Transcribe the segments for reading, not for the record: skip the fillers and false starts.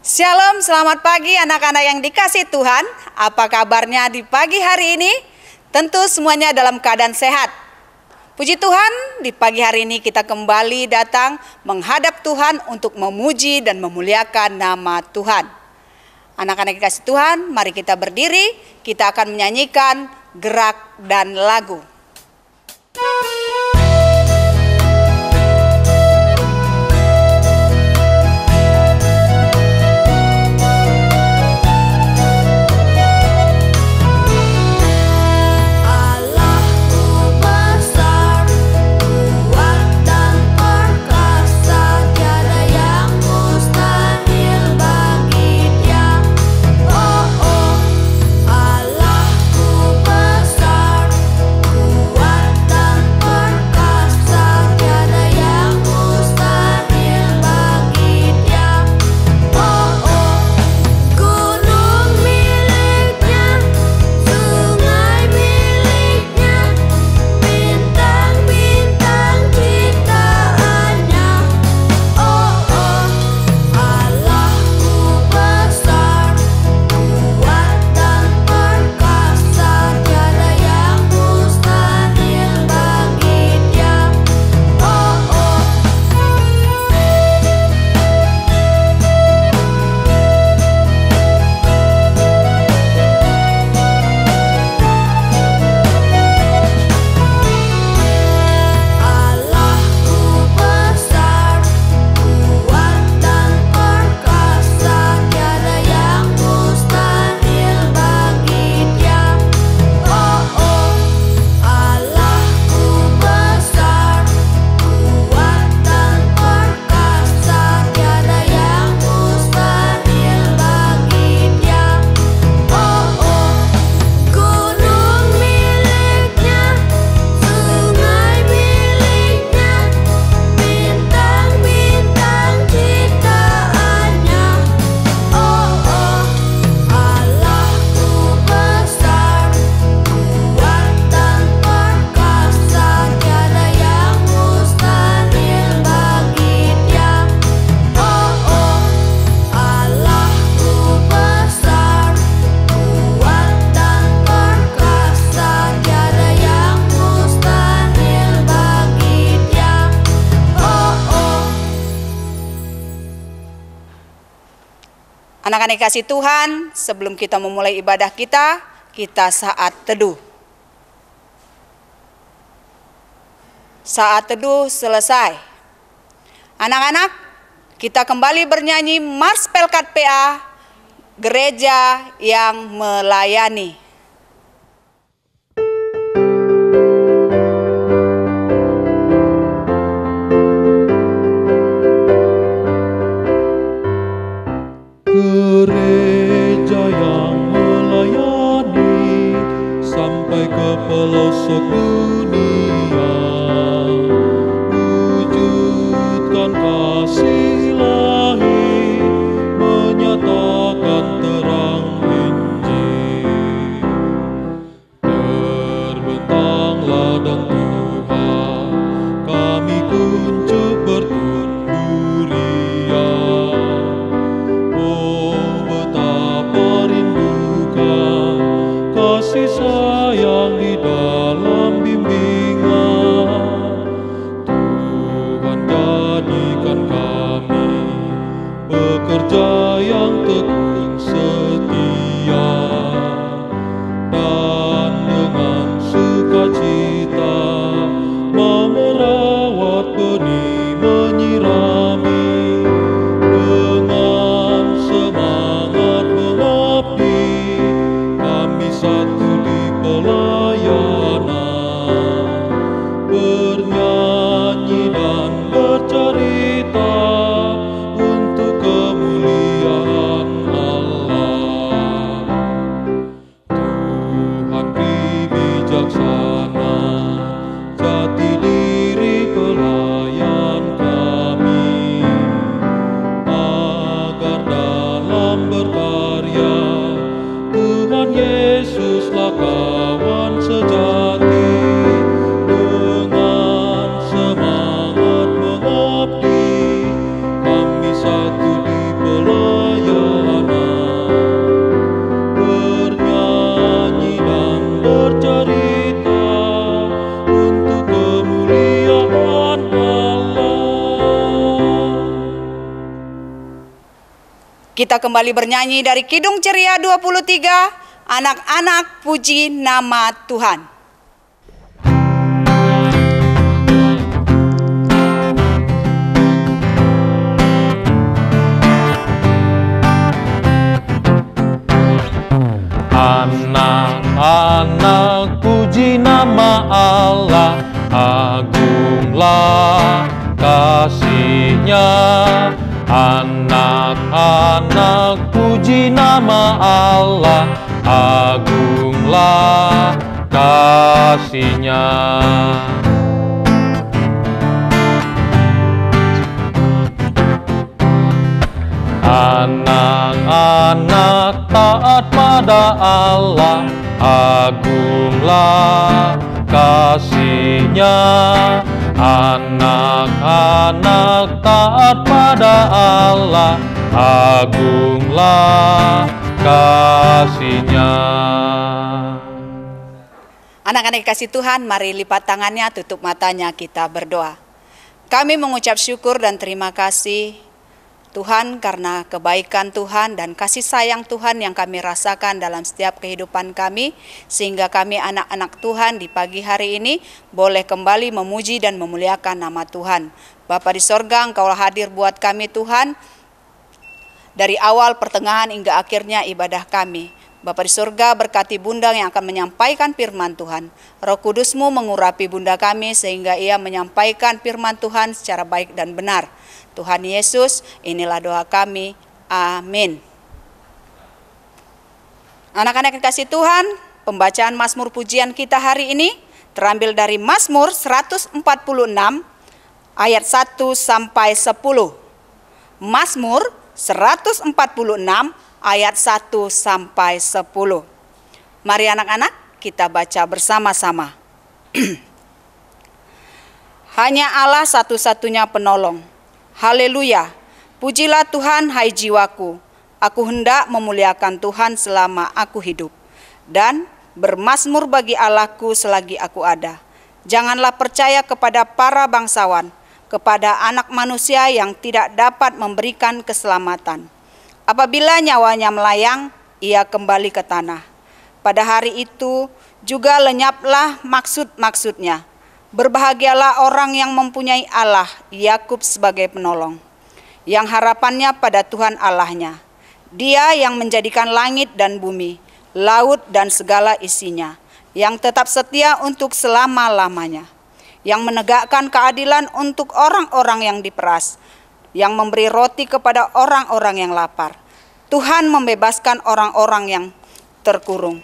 Shalom, selamat pagi anak-anak yang dikasih Tuhan. Apa kabarnya di pagi hari ini? Tentu semuanya dalam keadaan sehat. Puji Tuhan, di pagi hari ini kita kembali datang menghadap Tuhan untuk memuji dan memuliakan nama Tuhan. Anak-anak yang dikasih Tuhan, mari kita berdiri, kita akan menyanyikan gerak dan lagu. Anak-anak kasih Tuhan, sebelum kita memulai ibadah kita saat teduh. Saat teduh selesai. Anak-anak, kita kembali bernyanyi Mars Pelkat PA, Gereja yang Melayani. Gereja yang melayani sampai ke pelosok dunia, wujudkan kasih ilahi, menyatakan terang Injil. Terbentanglah ladang Tuhan, kami kuncup bertumbuh riang. Kasih sayang di dalam bimbingan Tuhan, jadikan kami pekerja yang tekun setia, dan dengan sukacita mau merawat benih, menyirami, dengan semangat mengabdi. Satu di pelayanan, bernyanyi dan bercerita untuk kemuliaan Kita kembali bernyanyi dari Kidung Ceria 23, Anak-anak Puji Nama Tuhan. Anak-anak puji nama Allah, agunglah kasih-Nya. Anak-anak puji nama Allah, agunglah kasih-Nya. Anak-anak taat pada Allah, agunglah kasih-Nya. Anak-anak taat pada Allah, agunglah kasih-Nya. Anak-anak kasih Tuhan, mari lipat tangannya, tutup matanya, kita berdoa. Kami mengucap syukur dan terima kasih Tuhan karena kebaikan Tuhan dan kasih sayang Tuhan yang kami rasakan dalam setiap kehidupan kami, sehingga kami anak-anak Tuhan di pagi hari ini boleh kembali memuji dan memuliakan nama Tuhan. Bapa di sorga, Engkaulah hadir buat kami Tuhan, dari awal, pertengahan, hingga akhirnya ibadah kami. Bapa di sorga, berkati Bunda yang akan menyampaikan firman Tuhan. Roh Kudus-Mu mengurapi Bunda kami sehingga ia menyampaikan firman Tuhan secara baik dan benar. Tuhan Yesus, inilah doa kami. Amin. Anak-anak yang kasih Tuhan, pembacaan Mazmur pujian kita hari ini terambil dari Mazmur 146 ayat 1 sampai 10. Mazmur 146 ayat 1 sampai 10. Mari anak-anak kita baca bersama-sama. Hanya Allah satu-satunya penolong. Haleluya, pujilah Tuhan hai jiwaku. Aku hendak memuliakan Tuhan selama aku hidup, dan bermazmur bagi Allahku selagi aku ada. Janganlah percaya kepada para bangsawan, kepada anak manusia yang tidak dapat memberikan keselamatan. Apabila nyawanya melayang, ia kembali ke tanah. Pada hari itu juga lenyaplah maksud-maksudnya. Berbahagialah orang yang mempunyai Allah, Yakub sebagai penolong, yang harapannya pada Tuhan Allahnya. Dia yang menjadikan langit dan bumi, laut dan segala isinya, yang tetap setia untuk selama-lamanya, yang menegakkan keadilan untuk orang-orang yang diperas, yang memberi roti kepada orang-orang yang lapar. Tuhan membebaskan orang-orang yang terkurung.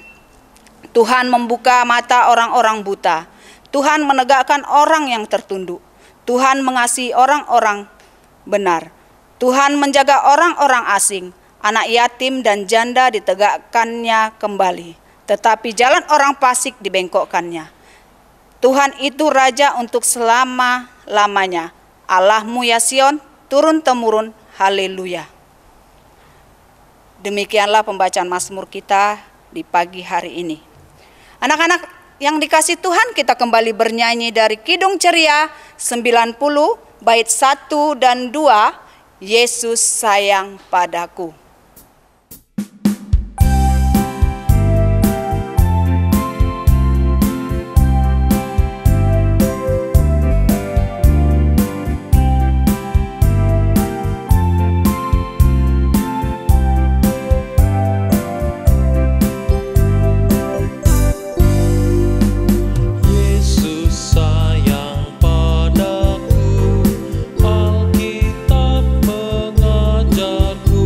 Tuhan membuka mata orang-orang buta. Tuhan menegakkan orang yang tertunduk. Tuhan mengasihi orang-orang benar. Tuhan menjaga orang-orang asing. Anak yatim dan janda ditegakkannya kembali. Tetapi jalan orang fasik dibengkokkannya. Tuhan itu Raja untuk selama-lamanya. Allahmu ya Sion, turun-temurun. Haleluya. Demikianlah pembacaan Mazmur kita di pagi hari ini. Anak-anak yang dikasih Tuhan, kita kembali bernyanyi dari Kidung Ceria 90 bait 1 dan 2, Yesus sayang padaku. Alkitab mengajarku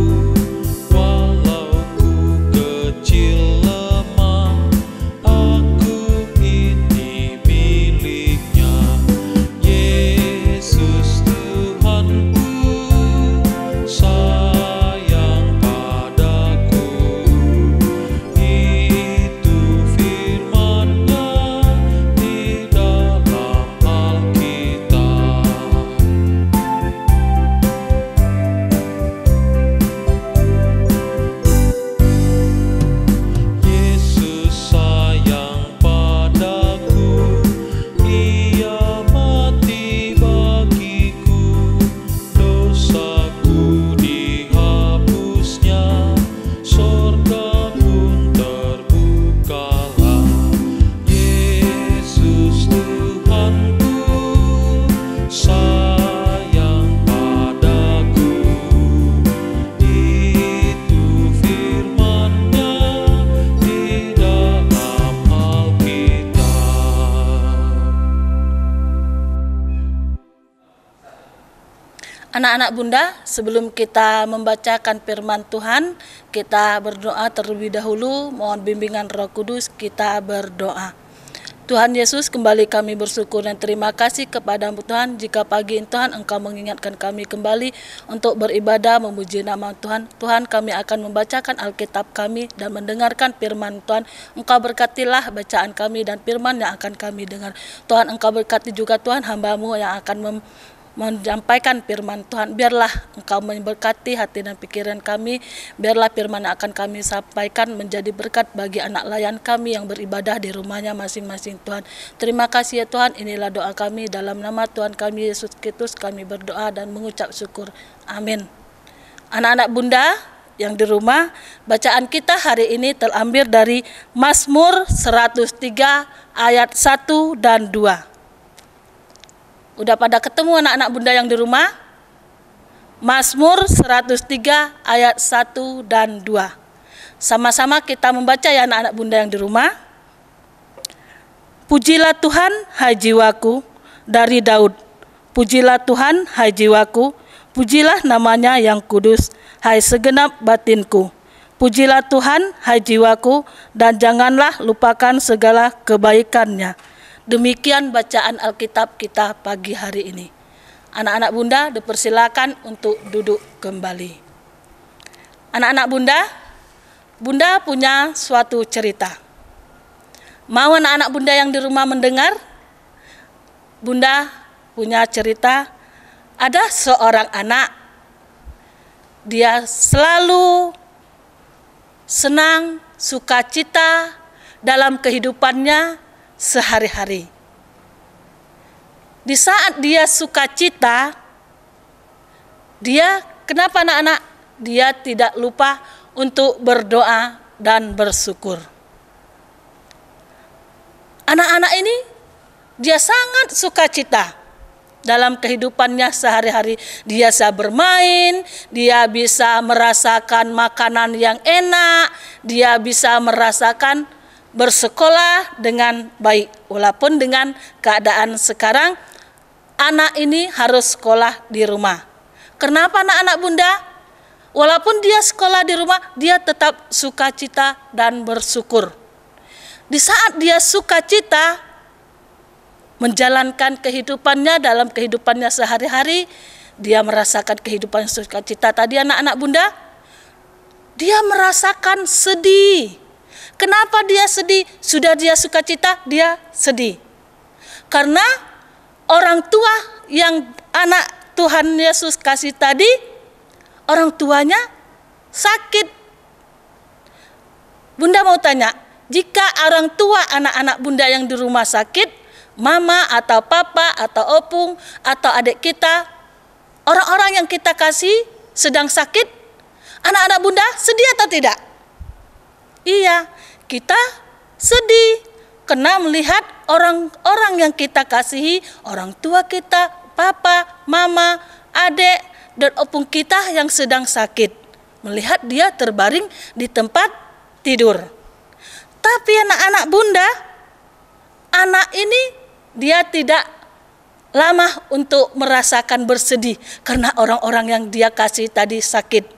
Anak-anak Bunda, sebelum kita membacakan firman Tuhan, kita berdoa terlebih dahulu, mohon bimbingan Roh Kudus, kita berdoa. Tuhan Yesus, kembali kami bersyukur dan terima kasih kepadamu Tuhan, jika pagi ini Tuhan Engkau mengingatkan kami kembali untuk beribadah memuji nama Tuhan. Tuhan, kami akan membacakan Alkitab kami dan mendengarkan firman Tuhan. Engkau berkatilah bacaan kami dan firman yang akan kami dengar. Tuhan, Engkau berkati juga Tuhan hamba-Mu yang akan menyampaikan firman Tuhan. Biarlah Engkau memberkati hati dan pikiran kami. Biarlah firman yang akan kami sampaikan menjadi berkat bagi anak layan kami yang beribadah di rumahnya masing-masing Tuhan. Terima kasih ya Tuhan, inilah doa kami dalam nama Tuhan kami Yesus Kristus kami berdoa dan mengucap syukur. Amin. Anak-anak Bunda yang di rumah, bacaan kita hari ini terambil dari Mazmur 103 ayat 1 dan 2. Udah pada ketemu anak-anak Bunda yang di rumah? Mazmur 103 ayat 1 dan 2. Sama-sama kita membaca ya anak-anak Bunda yang di rumah. Pujilah Tuhan, hai jiwaku, dari Daud. Pujilah Tuhan, hai jiwaku, pujilah namanya yang kudus, hai segenap batinku. Pujilah Tuhan, hai jiwaku, dan janganlah lupakan segala kebaikannya. Demikian bacaan Alkitab kita pagi hari ini. Anak-anak Bunda dipersilakan untuk duduk kembali. Anak-anak Bunda, Bunda punya suatu cerita. Mau anak-anak Bunda yang di rumah mendengar? Bunda punya cerita, ada seorang anak, dia selalu senang, sukacita dalam kehidupannya sehari-hari. Di saat dia sukacita, dia kenapa anak-anak? Dia tidak lupa untuk berdoa dan bersyukur. Anak-anak ini dia sangat sukacita dalam kehidupannya sehari-hari. Dia bisa bermain, dia bisa merasakan makanan yang enak, dia bisa merasakan bersekolah dengan baik. Walaupun dengan keadaan sekarang anak ini harus sekolah di rumah. Kenapa anak-anak Bunda? Walaupun dia sekolah di rumah, dia tetap sukacita dan bersyukur. Di saat dia sukacita menjalankan kehidupannya dalam kehidupannya sehari-hari, dia merasakan kehidupan sukacita tadi anak-anak Bunda. Dia merasakan sedih. Kenapa dia sedih? Sudah dia sukacita, dia sedih. Karena orang tua yang anak Tuhan Yesus kasih tadi, orang tuanya sakit. Bunda mau tanya, jika orang tua anak-anak Bunda yang di rumah sakit, mama atau papa atau opung atau adik kita, orang-orang yang kita kasih sedang sakit, anak-anak Bunda sedih atau tidak? Iya, kita sedih karena melihat orang-orang yang kita kasihi, orang tua kita, papa, mama, adik, dan opung kita yang sedang sakit. Melihat dia terbaring di tempat tidur. Tapi anak-anak Bunda, anak ini dia tidak lama untuk merasakan bersedih karena orang-orang yang dia kasih tadi sakit.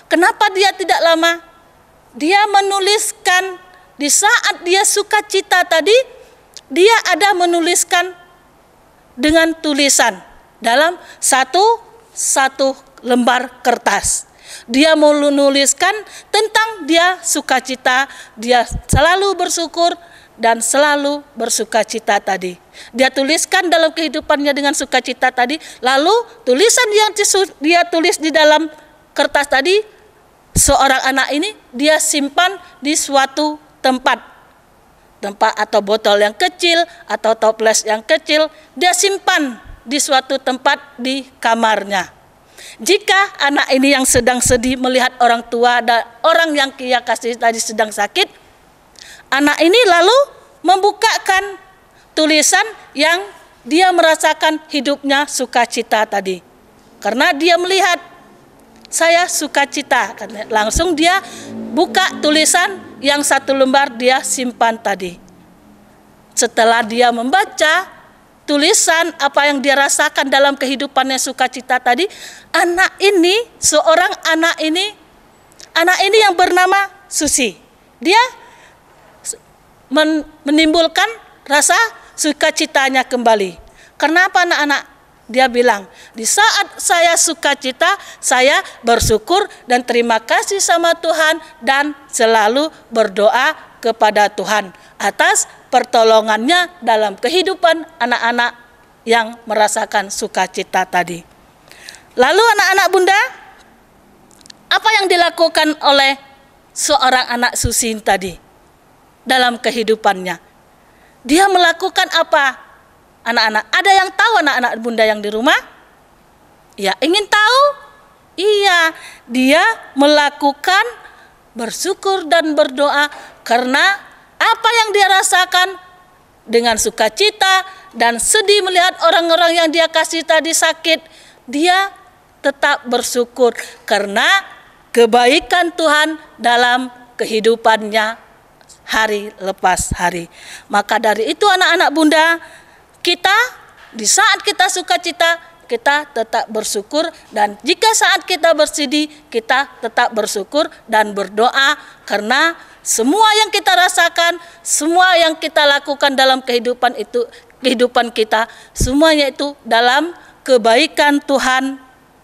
Kenapa dia tidak lama? Dia menuliskan di saat dia sukacita tadi, dia ada menuliskan dengan tulisan dalam satu lembar kertas. Dia menuliskan tentang dia sukacita, dia selalu bersyukur dan selalu bersukacita tadi. Dia tuliskan dalam kehidupannya dengan sukacita tadi, lalu tulisan yang dia tulis di dalam kertas tadi, seorang anak ini dia simpan di suatu tempat atau botol yang kecil atau toples yang kecil, dia simpan di suatu tempat di kamarnya. Jika anak ini yang sedang sedih melihat orang tua dan orang yang dia kasih tadi sedang sakit, anak ini lalu membukakan tulisan yang dia merasakan hidupnya sukacita tadi. Karena dia melihat saya sukacita, langsung dia buka tulisan yang satu lembar dia simpan tadi. Setelah dia membaca, tulisan apa yang dia rasakan dalam kehidupannya sukacita tadi, anak ini yang bernama Susi, dia menimbulkan rasa sukacitanya kembali. Kenapa anak-anak? Dia bilang, di saat saya sukacita, saya bersyukur dan terima kasih sama Tuhan dan selalu berdoa kepada Tuhan atas pertolongannya dalam kehidupan anak-anak yang merasakan sukacita tadi. Lalu anak-anak bunda, apa yang dilakukan oleh seorang anak Susi tadi dalam kehidupannya? Dia melakukan apa? Anak-anak, ada yang tahu anak-anak bunda yang di rumah? Ya, ingin tahu? Iya, dia melakukan bersyukur dan berdoa karena apa yang dia rasakan dengan sukacita dan sedih melihat orang-orang yang dia kasih tadi sakit, dia tetap bersyukur karena kebaikan Tuhan dalam kehidupannya hari lepas hari. Maka dari itu anak-anak bunda, kita di saat kita sukacita, kita tetap bersyukur, dan jika saat kita bersedih, kita tetap bersyukur dan berdoa karena semua yang kita rasakan, semua yang kita lakukan dalam kehidupan kita, semuanya itu dalam kebaikan Tuhan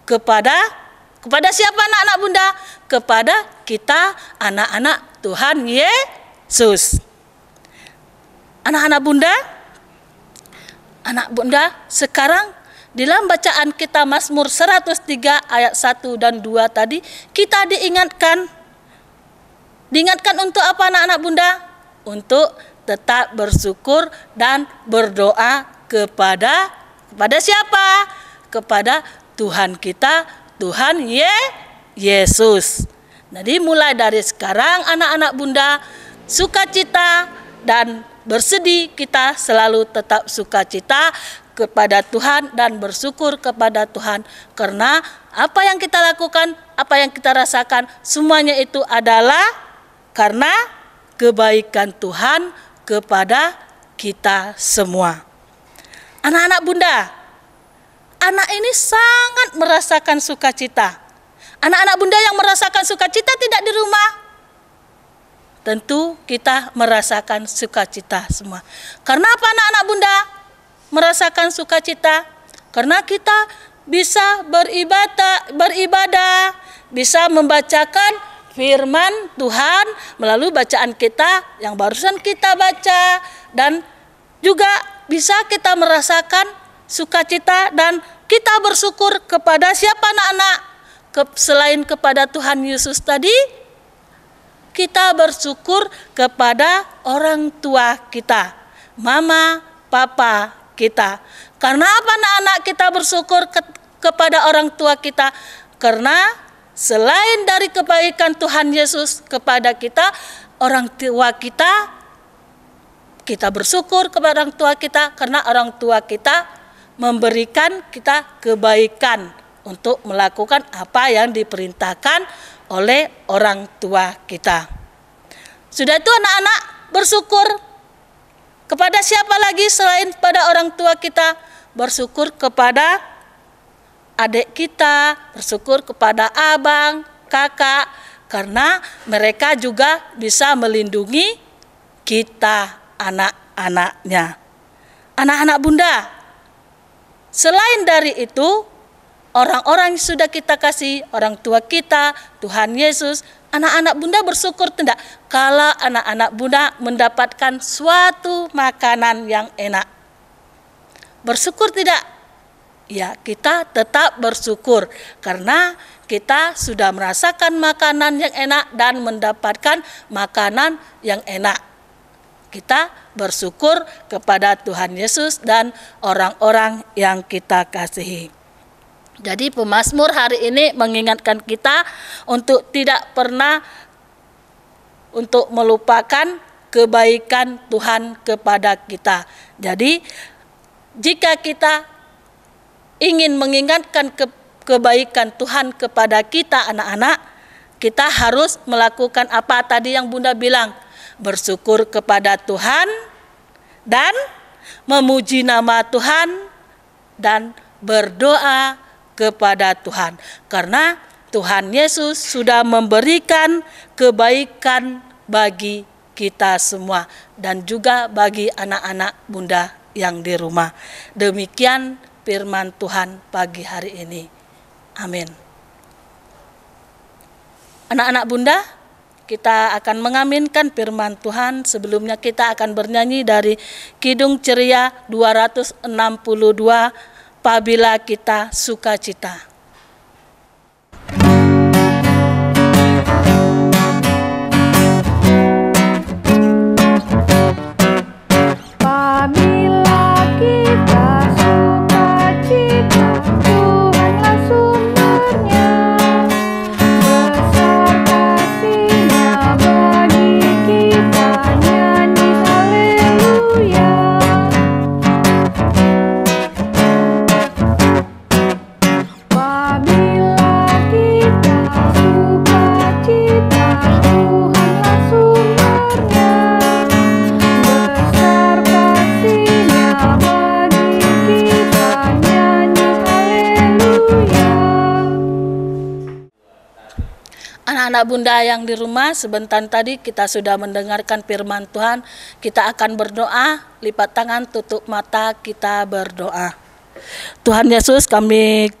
kepada siapa anak-anak bunda? Kepada kita anak-anak Tuhan Yesus. Anak-anak bunda, sekarang dalam bacaan kita Mazmur 103 ayat 1 dan 2 tadi, kita diingatkan untuk apa anak-anak bunda? Untuk tetap bersyukur dan berdoa kepada siapa? Kepada Tuhan kita, Tuhan Yesus. Jadi mulai dari sekarang anak-anak bunda, sukacita dan bersedih kita selalu tetap sukacita kepada Tuhan dan bersyukur kepada Tuhan karena apa yang kita lakukan, apa yang kita rasakan, semuanya itu adalah karena kebaikan Tuhan kepada kita semua. Anak-anak bunda, anak ini sangat merasakan sukacita. Anak-anak bunda yang merasakan sukacita tidak di rumah, tentu kita merasakan sukacita semua. Karena apa anak-anak bunda merasakan sukacita? Karena kita bisa beribadah, bisa membacakan firman Tuhan melalui bacaan kita yang barusan kita baca, dan juga bisa kita merasakan sukacita dan kita bersyukur kepada siapa anak-anak? Selain kepada Tuhan Yesus tadi, kita bersyukur kepada orang tua kita, mama, papa kita. Karena apa anak-anak kita bersyukur kepada orang tua kita? Karena selain dari kebaikan Tuhan Yesus kepada kita, orang tua kita bersyukur kepada orang tua kita karena orang tua kita memberikan kita kebaikan untuk melakukan apa yang diperintahkan oleh orang tua kita. Sudah itu anak-anak bersyukur kepada siapa lagi selain pada orang tua kita? Bersyukur kepada adik kita, bersyukur kepada abang, kakak, karena mereka juga bisa melindungi kita anak-anaknya. Anak-anak bunda, selain dari itu, orang-orang yang sudah kita kasih, orang tua kita, Tuhan Yesus, anak-anak bunda bersyukur tidak kalau anak-anak bunda mendapatkan suatu makanan yang enak? Bersyukur tidak? Ya, kita tetap bersyukur karena kita sudah merasakan makanan yang enak dan mendapatkan makanan yang enak. Kita bersyukur kepada Tuhan Yesus dan orang-orang yang kita kasihi. Jadi pemazmur hari ini mengingatkan kita untuk tidak pernah untuk melupakan kebaikan Tuhan kepada kita. Jadi jika kita ingin mengingatkan kebaikan Tuhan kepada kita anak-anak, kita harus melakukan apa tadi yang Bunda bilang? Bersyukur kepada Tuhan dan memuji nama Tuhan, dan berdoa kepada Tuhan. Karena Tuhan Yesus sudah memberikan kebaikan bagi kita semua dan juga bagi anak-anak bunda yang di rumah. Demikian firman Tuhan pagi hari ini. Amin. Anak-anak bunda, kita akan mengaminkan firman Tuhan. Sebelumnya kita akan bernyanyi dari Kidung Ceria 262, Apabila Kita Sukacita. Anak-anak bunda yang di rumah, sebentar tadi kita sudah mendengarkan firman Tuhan. Kita akan berdoa, lipat tangan, tutup mata, kita berdoa. Tuhan Yesus, kami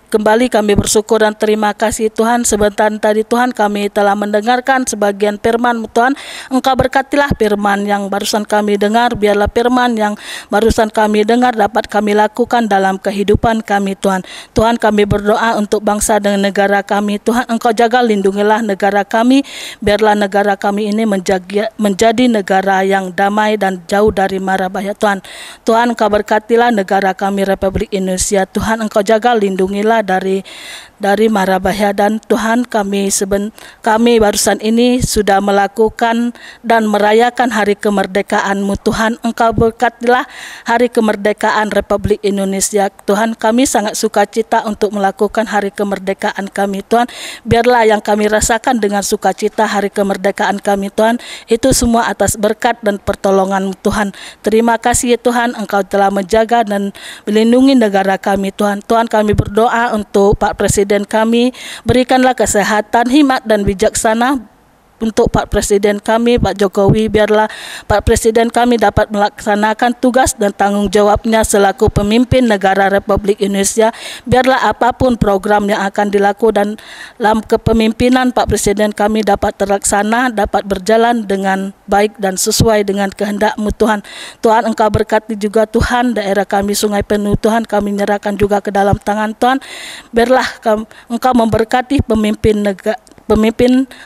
bersyukur dan terima kasih Tuhan. Sebentar tadi Tuhan kami telah mendengarkan sebagian firman Tuhan. Engkau berkatilah firman yang barusan kami dengar. Biarlah firman yang barusan kami dengar dapat kami lakukan dalam kehidupan kami Tuhan. Tuhan, kami berdoa untuk bangsa dan negara kami Tuhan. Engkau jaga lindungilah negara kami. Biarlah negara kami ini menjadi negara yang damai dan jauh dari mara bahaya Tuhan. Tuhan, Engkau berkatilah negara kami Republik Indonesia Tuhan. Engkau jaga lindungilah dari mara bahaya. Dan Tuhan, kami barusan ini sudah melakukan dan merayakan hari kemerdekaan-Mu Tuhan. Engkau berkatilah hari kemerdekaan Republik Indonesia Tuhan. Kami sangat sukacita untuk melakukan hari kemerdekaan kami Tuhan. Biarlah yang kami rasakan dengan sukacita hari kemerdekaan kami Tuhan, itu semua atas berkat dan pertolongan Tuhan. Terima kasih Tuhan, Engkau telah menjaga dan melindungi negara kami Tuhan. Tuhan, kami berdoa untuk Pak Presiden kami, berikanlah kesehatan, hikmat dan bijaksana untuk Pak Presiden kami, Pak Jokowi. Biarlah Pak Presiden kami dapat melaksanakan tugas dan tanggung jawabnya selaku pemimpin negara Republik Indonesia. Biarlah apapun program yang akan dilakukan dalam kepemimpinan Pak Presiden kami dapat terlaksana, dapat berjalan dengan baik dan sesuai dengan kehendak-Mu Tuhan. Tuhan, Engkau berkati juga Tuhan daerah kami Sungai Penuh Tuhan, kami menyerahkan juga ke dalam tangan Tuhan. Biarlah Engkau memberkati pemimpin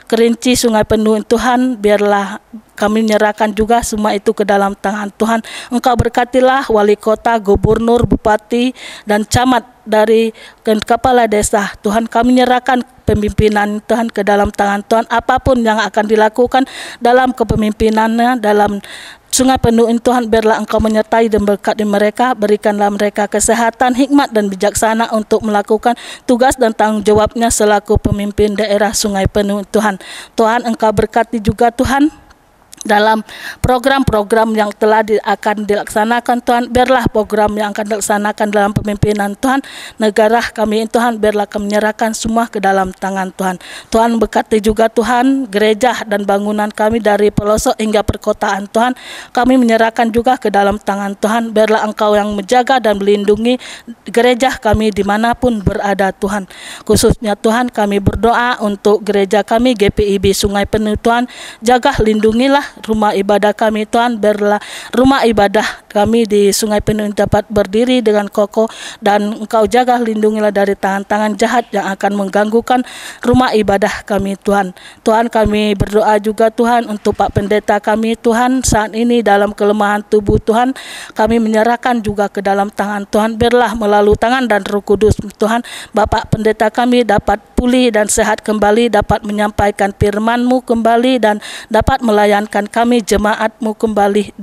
Kerinci Sungai Penuh Tuhan. Biarlah kami menyerahkan juga semua itu ke dalam tangan Tuhan. Engkau berkatilah wali kota, gubernur, bupati, dan camat dari kepala desa. Tuhan, kami menyerahkan pemimpinan Tuhan ke dalam tangan Tuhan. Apapun yang akan dilakukan dalam kepemimpinannya, dalam Sungai Penuh Tuhan, biarlah Engkau menyertai dan berkati mereka. Berikanlah mereka kesehatan, hikmat dan bijaksana untuk melakukan tugas dan tanggung jawabnya selaku pemimpin daerah Sungai Penuh Tuhan. Tuhan, Engkau berkati juga Tuhan dalam program-program yang telah akan dilaksanakan Tuhan. Biarlah program yang akan dilaksanakan dalam pemimpinan Tuhan negara kami Tuhan, biarlah kami menyerahkan semua ke dalam tangan Tuhan. Tuhan, berkati juga Tuhan gereja dan bangunan kami dari pelosok hingga perkotaan Tuhan. Kami menyerahkan juga ke dalam tangan Tuhan. Biarlah Engkau yang menjaga dan melindungi gereja kami dimanapun berada Tuhan. Khususnya Tuhan, kami berdoa untuk gereja kami GPIB Sungai Penuh Tuhan. Jaga lindungilah rumah ibadah kami Tuhan. Biarlah rumah ibadah kami di Sungai Penuh dapat berdiri dengan kokoh, dan Engkau jaga lindungilah dari tangan-tangan jahat yang akan mengganggukan rumah ibadah kami Tuhan. Tuhan, kami berdoa juga Tuhan untuk Pak Pendeta kami Tuhan, saat ini dalam kelemahan tubuh Tuhan. Kami menyerahkan juga ke dalam tangan Tuhan. Biarlah melalui tangan dan Roh Kudus Tuhan, Bapak Pendeta kami dapat pulih dan sehat kembali, dapat menyampaikan firman-Mu kembali, dan dapat melayankan kami jemaat-Mu kembali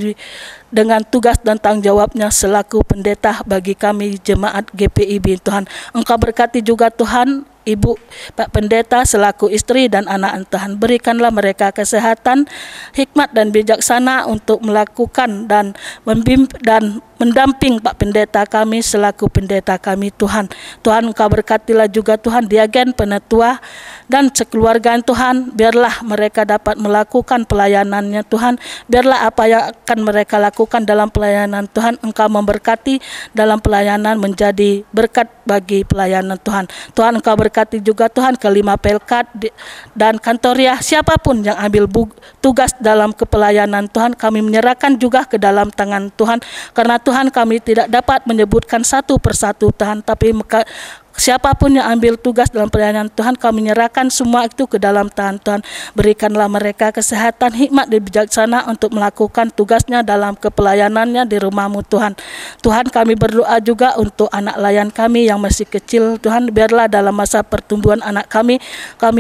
dengan tugas dan tanggung jawabnya selaku pendeta bagi kami jemaat GPIB Tuhan. Engkau berkati juga Tuhan Ibu Pak Pendeta selaku istri dan anak Tuhan. Berikanlah mereka kesehatan, hikmat dan bijaksana untuk melakukan dan mendamping Pak Pendeta kami selaku pendeta kami Tuhan. Tuhan Engkau berkatilah juga Tuhan diagen penetua dan sekeluargaan Tuhan. Biarlah mereka dapat melakukan pelayanannya Tuhan. Biarlah apa yang akan mereka lakukan dalam pelayanan Tuhan, Engkau memberkati dalam pelayanan menjadi berkat bagi pelayanan Tuhan. Tuhan Engkau berkati juga Tuhan kelima pelkat dan kantoria, siapapun yang ambil tugas dalam kepelayanan Tuhan, kami menyerahkan juga ke dalam tangan Tuhan. Karena Tuhan kami tidak dapat menyebutkan satu persatu Tuhan, tapi siapapun yang ambil tugas dalam pelayanan Tuhan, kami menyerahkan semua itu ke dalam tangan Tuhan. Berikanlah mereka kesehatan, hikmat dan bijaksana untuk melakukan tugasnya dalam kepelayanannya di rumah-Mu Tuhan. Tuhan kami berdoa juga untuk anak layan kami yang masih kecil Tuhan. Biarlah dalam masa pertumbuhan anak kami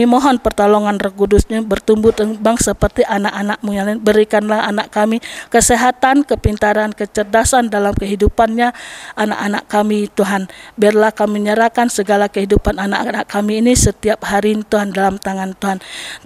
mohon pertolongan Roh Kudus-Nya bertumbuh kembang seperti anak-anak-Mu yang lain. Berikanlah anak kami kesehatan, kepintaran, kecerdasan dalam kehidupannya anak-anak kami Tuhan. Biarlah kami menyerahkan segala kehidupan anak-anak kami ini setiap hari Tuhan dalam tangan Tuhan.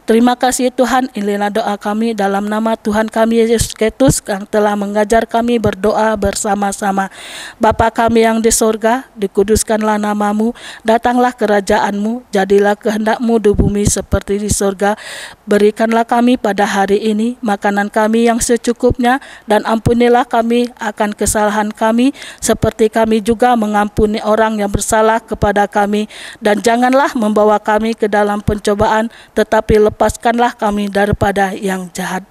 Terima kasih Tuhan, inilah doa kami dalam nama Tuhan kami Yesus Kristus yang telah mengajar kami berdoa bersama-sama. Bapa kami yang di sorga, dikuduskanlah nama-Mu, datanglah kerajaan-Mu, jadilah kehendak-Mu di bumi seperti di sorga. Berikanlah kami pada hari ini makanan kami yang secukupnya, dan ampunilah kami akan kesalahan kami seperti kami juga mengampuni orang yang bersalah kepada kami, dan janganlah membawa kami ke dalam pencobaan, tetapi lepaskanlah kami daripada yang jahat.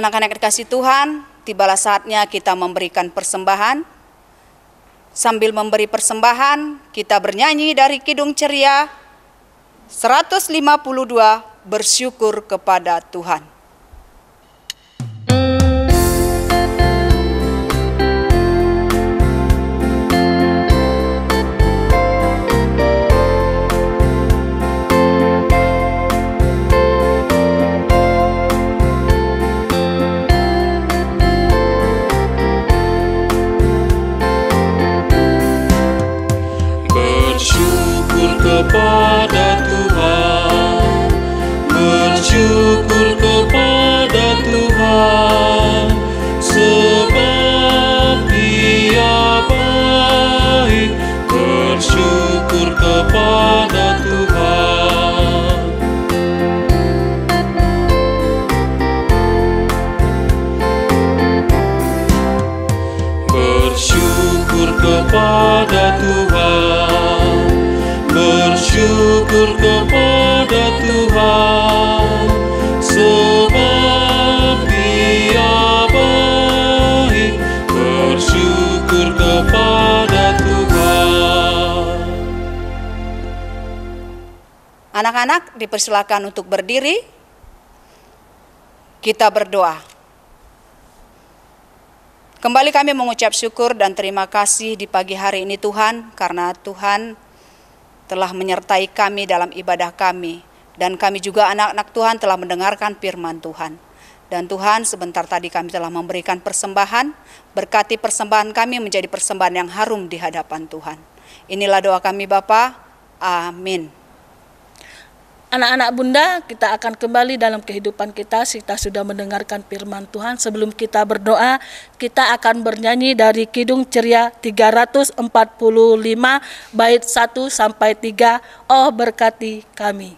Anak-anak dikasih Tuhan, tibalah saatnya kita memberikan persembahan. Sambil memberi persembahan, kita bernyanyi dari Kidung Ceria 152, bersyukur kepada Tuhan. Kepada Tuhan, bersyukur kepada Tuhan, sebab Dia baik. Bersyukur kepada Tuhan. Bersyukur kepada Tuhan, bersyukur kepada Tuhan, sebab Dia baik. Bersyukur kepada Tuhan. Anak-anak dipersilakan untuk berdiri. Kita berdoa. Kembali kami mengucap syukur dan terima kasih di pagi hari ini Tuhan, karena Tuhan telah menyertai kami dalam ibadah kami, dan kami juga anak-anak Tuhan telah mendengarkan firman Tuhan. Dan Tuhan, sebentar tadi kami telah memberikan persembahan, berkati persembahan kami menjadi persembahan yang harum di hadapan Tuhan. Inilah doa kami Bapa. Amin. Anak-anak Bunda, kita akan kembali dalam kehidupan kita. Kita sudah mendengarkan firman Tuhan. Sebelum kita berdoa, kita akan bernyanyi dari Kidung Ceria 345 bait 1 sampai 3. Oh berkati kami.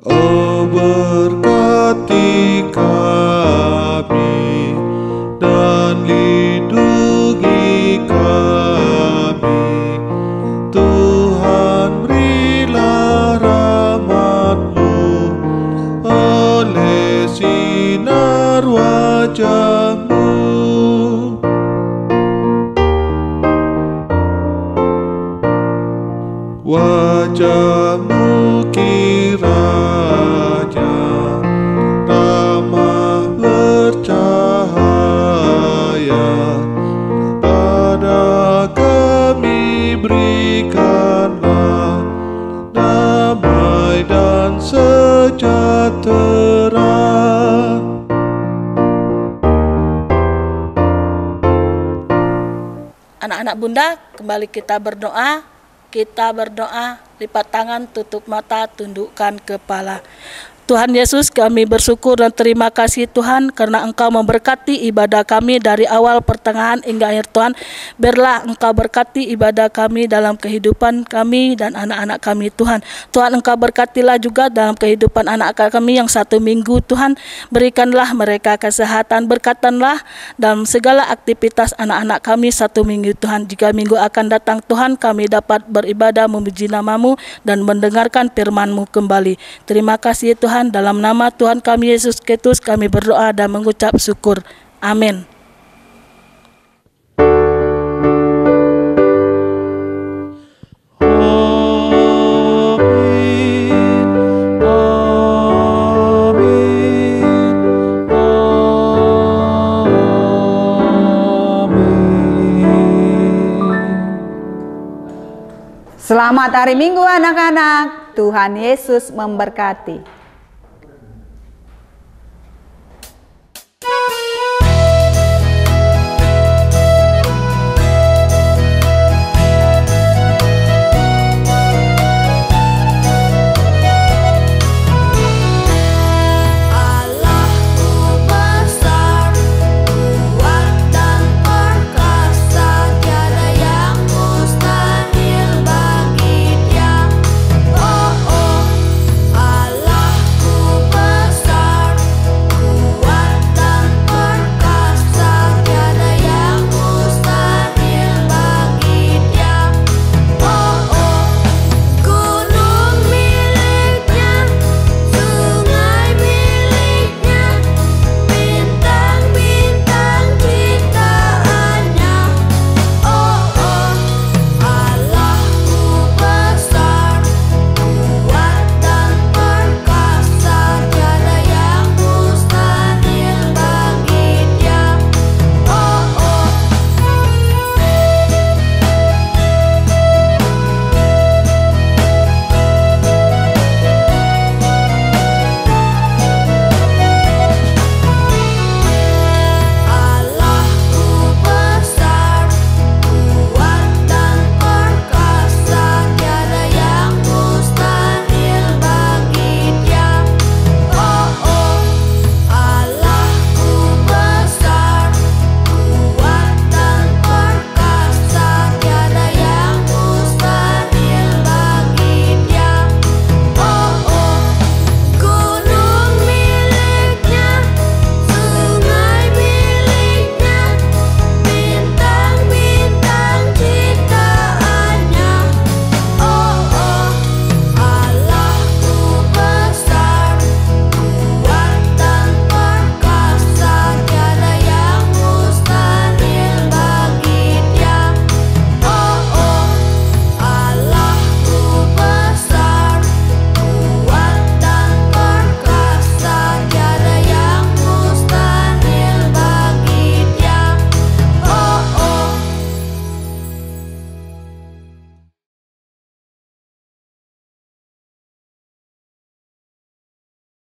Oh berkati kami dan lindungi kami, Tuhan berilah rahmat wajahmu kiranya ramah bercahaya, pada kami berikanlah damai dan sejahtera. Anak-anak Bunda, kembali kita berdoa, lipat tangan, tutup mata, tundukkan kepala. Tuhan Yesus, kami bersyukur dan terima kasih Tuhan karena Engkau memberkati ibadah kami dari awal, pertengahan hingga akhir Tuhan. Biarlah Engkau berkati ibadah kami dalam kehidupan kami dan anak-anak kami Tuhan. Tuhan, Engkau berkatilah juga dalam kehidupan anak kami yang 1 minggu Tuhan. Berikanlah mereka kesehatan, berkatanlah dalam segala aktivitas anak-anak kami 1 minggu Tuhan. Jika minggu akan datang Tuhan, kami dapat beribadah memuji nama-Mu dan mendengarkan firman-Mu kembali. Terima kasih Tuhan. Dalam nama Tuhan kami Yesus Kristus kami berdoa dan mengucap syukur. Amin. Selamat hari Minggu anak-anak. Tuhan Yesus memberkati.